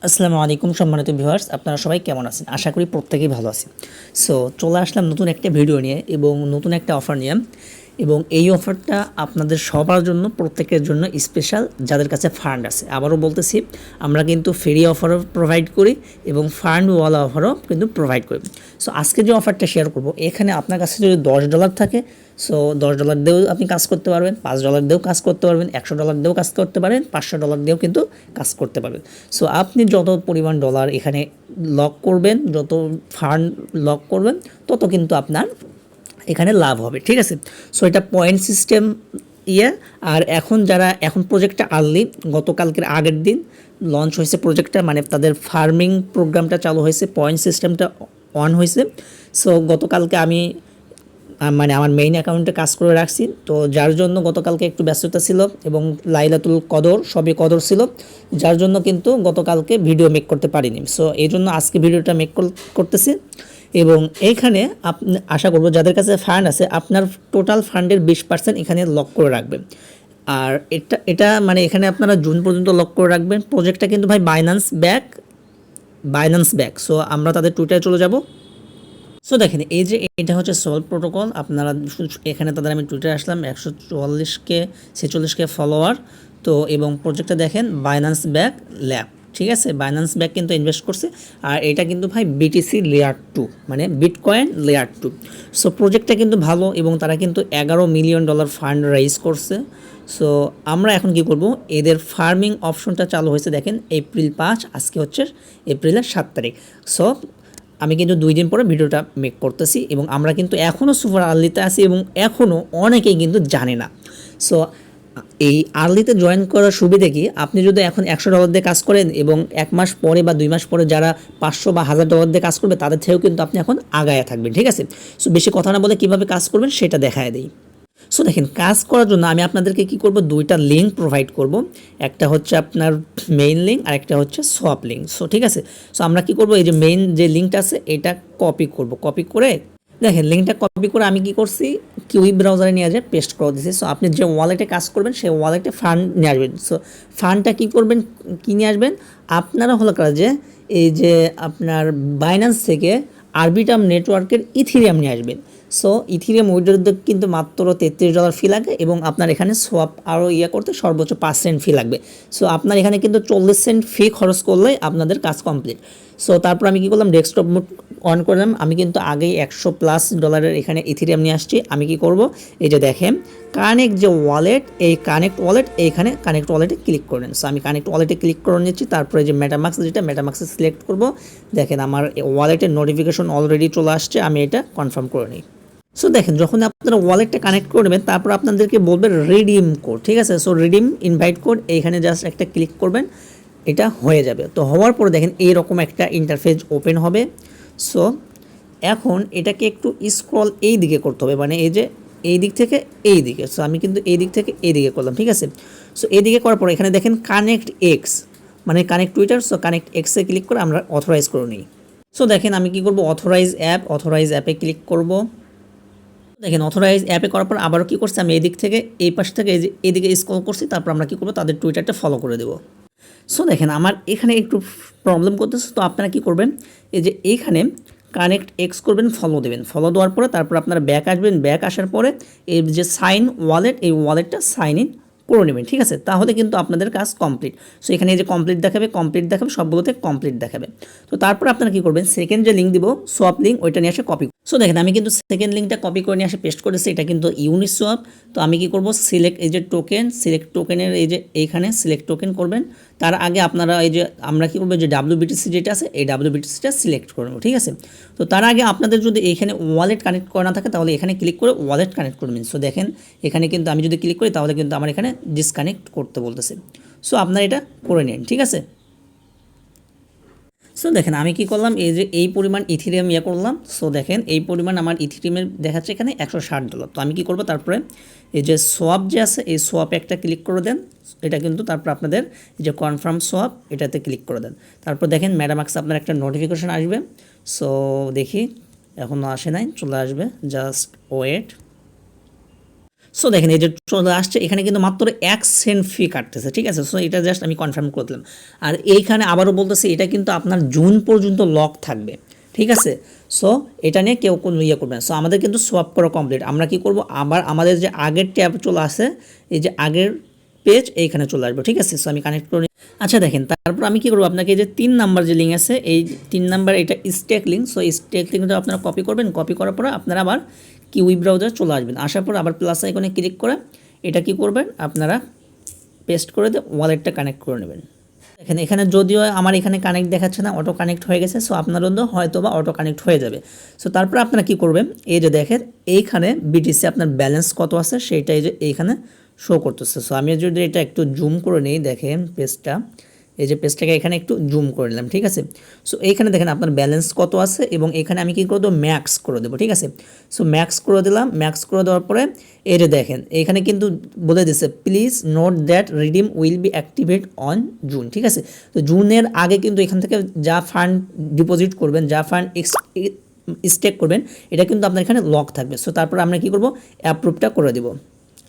আসসালামু আলাইকুম সম্মানিত ভিউয়ার্স, আপনারা সবাই কেমন আছেন? আশা করি প্রত্যেকেই ভালো আছেন। সো চলে আসলাম নতুন একটা ভিডিও নিয়ে এবং নতুন একটা অফার নিয়ে, এবং এই অফারটা আপনাদের সবার জন্য, প্রত্যেকের জন্য স্পেশাল যাদের কাছে ফান্ড আছে। আবারও বলতেছি, আমরা কিন্তু ফ্রি অফারও প্রোভাইড করি এবং ফান্ডওয়ালা অফারও কিন্তু প্রোভাইড করি। সো আজকে যে অফারটা শেয়ার করব, এখানে আপনার কাছে যদি $10 থাকে, সো $10 দিয়েও আপনি কাজ করতে পারবেন, $5 দিয়েও কাজ করতে পারবেন, $100 দিয়েও কাজ করতে পারেন, $500 দিয়েও কিন্তু কাজ করতে পারবেন। সো আপনি যত পরিমাণ ডলার এখানে লক করবেন, যত ফান্ড লক করবেন, তত কিন্তু আপনার এখানে লাভ হবে, ঠিক আছে। সো এটা পয়েন্ট সিস্টেম ইয়ে। আর এখন প্রজেক্টটা আর্লি, গতকালকের আগের দিন লঞ্চ হয়েছে প্রজেক্টটা, মানে তাদের ফার্মিং প্রোগ্রামটা চালু হয়েছে, পয়েন্ট সিস্টেমটা অন হয়েছে। সো গতকালকে আমি মানে আমার মেইন অ্যাকাউন্টে কাজ করে রাখছি, তো যার জন্য গতকালকে একটু ব্যস্ততা ছিল এবং লাইলাতুল কদর, সবে কদর ছিল, যার জন্য কিন্তু গতকালকে ভিডিও মেক করতে পারিনি। সো এই জন্য আজকে ভিডিওটা মেক করতেছি। এবং এইখানে আপনি আশা করব যাদের কাছে ফান্ড আছে, আপনার টোটাল ফান্ডের 20% এখানে লক করে রাখবেন। আর এটা মানে এখানে আপনারা জুন পর্যন্ত লক করে রাখবেন। প্রজেক্টটা কিন্তু ভাই বাইন্যান্স ব্যাক। সো আমরা তাদের টুইটারে চলে যাব। সো দেখেন, এই যে এটা হচ্ছে সলভ প্রোটোকল। আপনারা এখানে তাদের আমি টুইটারে আসলাম, 144K ফলোয়ার। তো এবং প্রজেক্টটা দেখেন বাইন্যান্স ব্যাক ল্যাব, ঠিক আছে। বাইন্যান্স ব্যাক কিন্তু ইনভেস্ট করছে, আর এটা কিন্তু ভাই বিটিসি লেয়ার 2, মানে বিটকয়েন লেয়ার 2। সো প্রজেক্টটা কিন্তু ভালো এবং তারা কিন্তু $11 মিলিয়ন ফান্ড রাইজ করছে। সো আমরা এখন কি করব, এদের ফার্মিং অপশনটা চালু হয়েছে দেখেন এপ্রিল 5, আজকে হচ্ছে এপ্রিলের 7 তারিখ। সো আমি কিন্তু 2 দিন পরে ভিডিওটা মেক করতেছি এবং আমরা কিন্তু এখনও সুপার আর্লিতে আছি এবং এখনও অনেকেই কিন্তু জানে না। সো এই আর্লিতে জয়েন করার সুবিধা কি, আপনি যদি এখন $100 দিয়ে কাজ করেন এবং 1 মাস পরে বা 2 মাস পরে যারা 500 বা $1000 দিয়ে কাজ করবে, তাদের থেকেও কিন্তু আপনি এখন আগায়া থাকবেন, ঠিক আছে। সো বেশি কথা না বলে কীভাবে কাজ করবেন সেটা দেখায় দিই। সো দেখেন, কাজ করার জন্য আমি আপনাদেরকে কি করব, দুইটা লিঙ্ক প্রোভাইড করব। একটা হচ্ছে আপনার মেইন লিঙ্ক আর একটা হচ্ছে সোয়াপ লিঙ্ক। সো ঠিক আছে, সো আমরা কি করব, এই যে মেইন যে লিঙ্কটা আছে এটা কপি করব। কপি করে দেখেন, লিঙ্কটা কপি করে আমি কি করছি, কিউই ব্রাউজারে নিয়ে যে পেস্ট করে দিয়েছি। সো আপনি যে ওয়ালেটে কাজ করবেন সেই ওয়ালেটে ফান্ড নিয়ে আসবেন। সো ফান্ডটা কী করবেন, কী নিয়ে আসবেন, আপনারা হলো কাজে এই যে আপনার বাইন্যান্স থেকে আরবিটাম নেটওয়ার্কের ইথিরিয়াম নিয়ে আসবেন। সো ইথিরিয়াম উইথড্রতে কিন্তু মাত্র $33 ফি লাগে এবং আপনার এখানে সোয়াপ আরও করতে সর্বোচ্চ 5 সেন্ট ফি লাগবে। সো আপনার এখানে কিন্তু 40 সেন্ট ফি খরচ করলে আপনাদের কাজ কমপ্লিট। সো তারপর আমি কী করলাম, ডেস্কটপ মোড অন করলাম। আমি কিন্তু আগেই $100+ এখানে ইথিরিয়াম নিয়ে আসছি। আমি কি করব, এই যে দেখেন কানেক্ট যে ওয়ালেট, এই কানেক্ট ওয়ালেট, এইখানে কানেক্ট ওয়ালেটে ক্লিক করেন। সো আমি কানেক্ট ওয়ালেটে ক্লিক করে নিচ্ছি। তারপরে যে মেটামাক্স, যেটা মেটামাক্সে সিলেক্ট করব। দেখেন আমার ওয়ালেটের নোটিফিকেশন অলরেডি চলে আসছে, আমি এটা কনফার্ম করে নিই। সো দেখেন, যখন আপনারা ওয়ালেটটা কানেক্ট করবেন, তারপর আপনাদেরকে বলবে রিডিম কোড, ঠিক আছে। সো রিডিম ইনভাইট কোড, এইখানে জাস্ট একটা ক্লিক করবেন, এটা হয়ে যাবে। তো হওয়ার পরে দেখেন এইরকম একটা ইন্টারফেস ওপেন হবে। সো এখন এটাকে একটু স্ক্রল এই দিকে করতে হবে, মানে এই যে এই দিক থেকে এই দিকে। সো আমি কিন্তু এই দিক থেকে এই দিকে করলাম, ঠিক আছে। সো এই দিকে করার পরে এখানে দেখেন কানেক্ট এক্স, মানে কানেক্ট টুইটার। সো কানেক্ট এক্সে ক্লিক করে আমরা অথরাইজ করে নিই। সো দেখেন আমি কি করব, অথরাইজ অ্যাপে ক্লিক করব। দেখেন অথরাইজ অ্যাপে করার পর আবারও কী করছি, আমি এই দিক থেকে এই পাশ থেকে এদিকে স্ক্রল করছি। তারপর আমরা কী করবো, তাদের টুইটারটা ফলো করে দেবো। সো দেখেন আমার এখানে একটু প্রবলেম করতেছে। তো আপনারা কী করবেন, এই যে এইখানে কানেক্ট এক্স করবেন, ফলো দেবেন। ফলো দেওয়ার পরে তারপর আপনারা ব্যাক আসবেন। ব্যাক আসার পরে এই যে সাইন ওয়ালেট, এই ওয়ালেটটা সাইন ইন করে নেবেন, ঠিক আছে। তাহলে কিন্তু আপনাদের কাজ কমপ্লিট। সো এখানে এই যে কমপ্লিট দেখাবে, সবগুলোতে কমপ্লিট দেখাবে। তো তারপর আপনারা কী করবেন, সেকেন্ড যে লিঙ্ক দিব, সোয়াপ লিঙ্ক, ওইটা নিয়ে এসে কপি। সো দেখেন আমি কিন্তু সেকেন্ড লিঙ্কটা কপি করে নিয়ে এসে পেস্ট করেছি। এটা কিন্তু ইউনিসোয়াপ। তো আমি কি করব, সিলেক্ট এই যে টোকেন, সিলেক্ট টোকেনের এই যে এইখানে সিলেক্ট টোকেন করবেন। তার আগে আপনারা এই যে আমরা কী করবো, যে WBTC যেটা আছে, এই WBTCটা সিলেক্ট করবো, ঠিক আছে। তো তার আগে আপনাদের যদি এইখানে ওয়ালেট কানেক্ট করা না থাকে, তাহলে এখানে ক্লিক করে ওয়ালেট কানেক্ট করবেন। সো দেখেন এখানে কিন্তু আমি যদি ক্লিক করি, তাহলে কিন্তু আমার এখানে ডিসকানেক্ট করতে বলতেছে। সো আপনারা এটা করে নিন, ঠিক আছে। সো দেখেন আমি কি করলাম, এই যে এই পরিমাণ ইথিরিয়াম করলাম। সো দেখেন এই পরিমাণ আমার ইথিরিয়ামের দেখাচ্ছে এখানে $160। তো আমি কি করব, তারপরে এই যে সোয়াপ যে আছে, এই সোয়াপে একটা ক্লিক করে দেন। এটা কিন্তু তারপর আপনাদের এই যে কনফার্ম সোয়াপ, এটাতে ক্লিক করে দেন। তারপর দেখেন মেটামাক্সে আপনার একটা নোটিফিকেশন আসবে। সো দেখি এখনও আসে নাই, চলে আসবে, জাস্ট ওয়েট। সো দেখেন এই যে চলে আসছে, এখানে কিন্তু মাত্র 1 সেন্ট ফি কাটতেছে, ঠিক আছে। সো এটা জাস্ট আমি কনফার্ম করে দিলাম। আর এইখানে আবারও বলতেছি এটা কিন্তু আপনার জুন পর্যন্ত লক থাকবে, ঠিক আছে। সো এটা নিয়ে কেউ কোনো ইয়ে করবে না। সো আমাদের কিন্তু সোয়াপ করা কমপ্লিট। আমরা কি করব, আবার আমাদের যে আগের ট্যাব চলে আসে, এই যে আগের পেজ এইখানে চলে আসবে, ঠিক আছে। সো আমি কানেক্ট করে আচ্ছা দেখেন, তারপর আমি কি করব, আপনাকে যে 3 নাম্বার যে লিঙ্ক আছে, এই 3 নাম্বার এটা স্টেক লিঙ্ক। সো স্টেক লিঙ্কটা আপনারা কপি করবেন, কপি করার পরে আপনারা আবার কিউই ব্রাউজার চলে আসবেন। আসার পর আবার প্লাস আইকনে ক্লিক করে এটা কি করবেন, আপনারা পেস্ট করে দিয়ে ওয়ালেটটা কানেক্ট করে নেবেন। দেখেন এখানে যদিও আমার এখানে কানেক্ট দেখাচ্ছে না, অটো কানেক্ট হয়ে গেছে। সো আপনারও হয়তো বা অটো কানেক্ট হয়ে যাবে। সো তারপর আপনারা কি করবেন, এই যে দেখেন এইখানে বিটিসি আপনার ব্যালেন্স কত আছে সেটাই যে এইখানে শো করতেছে। সো আমি যদি এটা একটু জুম করে নিই, দেখেন পেজটা, এই যে পেজটাকে এখানে একটু জুম করে নিলাম, ঠিক আছে। সো এইখানে দেখেন আপনার ব্যালেন্স কত আছে, এবং এখানে আমি কী করে দেবো, ম্যাক্স করে দেবো, ঠিক আছে। সো ম্যাক্স করে দিলাম। ম্যাক্স করে দেওয়ার পরে এই যে দেখেন এইখানে কিন্তু বলে দিচ্ছে please note that redeem will be activate on June, ঠিক আছে। তো জুনের আগে কিন্তু এখান থেকে যা ফান্ড ডিপোজিট করবেন, যা ফান্ড স্টেক করবেন, এটা কিন্তু আপনার এখানে লক থাকবে। সো তারপর আমরা কী করবো, অ্যাপ্রুভটা করে দেবো।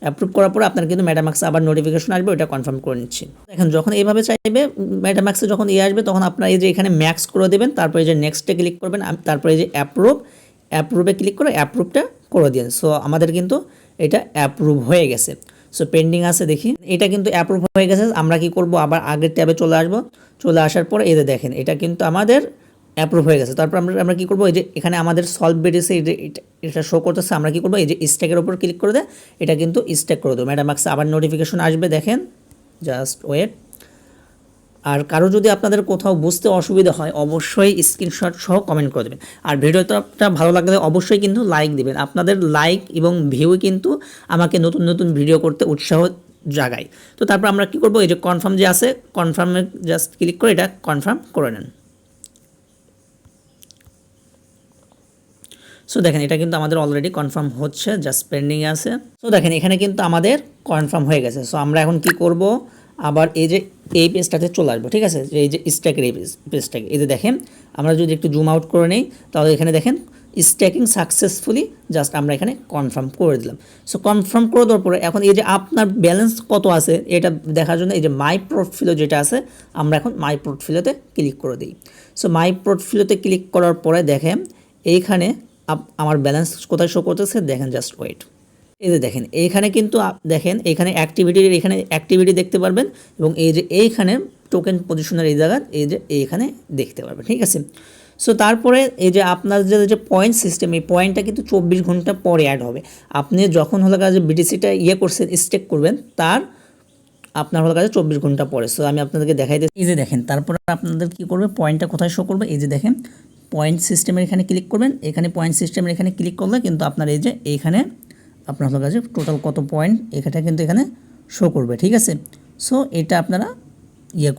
অ্যাপ্রুভ করার পরে আপনার কিন্তু মেটামাক্সে আবার নোটিফিকেশন আসবে, ওটা কনফার্ম করে নিচ্ছি। এখন যখন এইভাবে চাইবে মেটামাক্সে যখন আসবে, তখন আপনার এই যে এখানে ম্যাক্স করে দেবেন, তারপরে এই যে নেক্সটে ক্লিক করবেন, তারপরে এই যে অ্যাপ্রুভে ক্লিক করে অ্যাপ্রুভটা করে দিন। সো আমাদের কিন্তু এটা অ্যাপ্রুভ হয়ে গেছে। সো পেন্ডিং আছে দেখি, এটা কিন্তু অ্যাপ্রুভ হয়ে গেছে। আমরা কি করব, আবার আগের ট্যাবে চলে আসবো। চলে আসার পরে এই যে দেখেন এটা কিন্তু আমাদের অ্যাপ্রুভ হয়ে গেছে। তারপর আমরা কী করবো, এই যে এখানে আমাদের সলভ বেরিয়েছে, এটা শো করতেছে। আমরা কী করবো, এই যে স্ট্যাকের ওপর ক্লিক করে দেয়, এটা কিন্তু স্ট্যাক করে দেবো। মেটামাক্সে আবার নোটিফিকেশন আসবে, দেখেন, জাস্ট ওয়েট। আর কারো যদি আপনাদের কোথাও বুঝতে অসুবিধা হয়, অবশ্যই স্ক্রিনশট সহ কমেন্ট করে দেবেন। আর ভিডিওটা ভালো লাগলে অবশ্যই কিন্তু লাইক দিবেন। আপনাদের লাইক এবং ভিউ কিন্তু আমাকে নতুন নতুন ভিডিও করতে উৎসাহ জাগায়। তো তারপর আমরা কী করবো, এই যে কনফার্ম যে আছে, কনফার্মে জাস্ট ক্লিক করে এটা কনফার্ম করে নেন। সো দেখেন এটা কিন্তু আমাদের অলরেডি কনফার্ম হচ্ছে, জাস্ট পেন্ডিং আছে। সো দেখেন এখানে কিন্তু আমাদের কনফার্ম হয়ে গেছে। সো আমরা এখন কি করব, আবার এই যে এই পেজটাতে চলে আসবো, ঠিক আছে। এই যে স্ট্যাকের এই পেজটাকে এই যে দেখেন, আমরা যদি একটু জুম আউট করে নেই, তাহলে এখানে দেখেন স্ট্যাকিং সাকসেসফুলি, জাস্ট আমরা এখানে কনফার্ম করে দিলাম। সো কনফার্ম করে দেওয়ার পরে এখন এই যে আপনার ব্যালেন্স কত আছে এটা দেখার জন্য এই যে মাই পোর্টফোলিও যেটা আছে, আমরা এখন মাই পোর্টফোলিওতে ক্লিক করে দিই। সো মাই পোর্টফোলিওতে ক্লিক করার পরে দেখেন এইখানে আমার ব্যালেন্স কোথায় শো করতেছে, দেখেন, জাস্ট ওয়েট। এই যে দেখেন এইখানে কিন্তু দেখেন এইখানে অ্যাক্টিভিটির এখানে অ্যাক্টিভিটি দেখতে পারবেন, এবং এই যে এইখানে টোকেন পজিশনের এই জায়গায় এই যে এইখানে দেখতে পারবেন, ঠিক আছে। সো তারপরে এই যে আপনার যে পয়েন্ট সিস্টেম, এই পয়েন্টটা কিন্তু 24 ঘন্টা পরে অ্যাড হবে। আপনি যখন হলো কাজে বিটিসিটা করছেন, স্টেক করবেন, তার আপনার হলো কাজে 24 ঘন্টা পরে। সো আমি আপনাদেরকে দেখাই দিই, এই যে দেখেন তারপরে আপনাদের কী করবে, পয়েন্টটা কোথায় শো করবে, এই যে দেখেন পয়েন্ট সিস্টেমের এখানে ক্লিক করবেন। এখানে পয়েন্ট সিস্টেমের এখানে ক্লিক করলে কিন্তু আপনার এই যে এইখানে আপনার কাছে টোটাল কত পয়েন্ট এটা কিন্তু এখানে শো করবে, ঠিক আছে। সো এটা আপনারা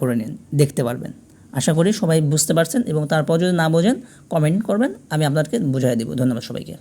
করে নিন, দেখতে পারবেন। আশা করি সবাই বুঝতে পারছেন, এবং তারপর যদি না বোঝেন কমেন্ট করবেন, আমি আপনাদেরকে বুঝিয়ে দেব। ধন্যবাদ সবাইকে।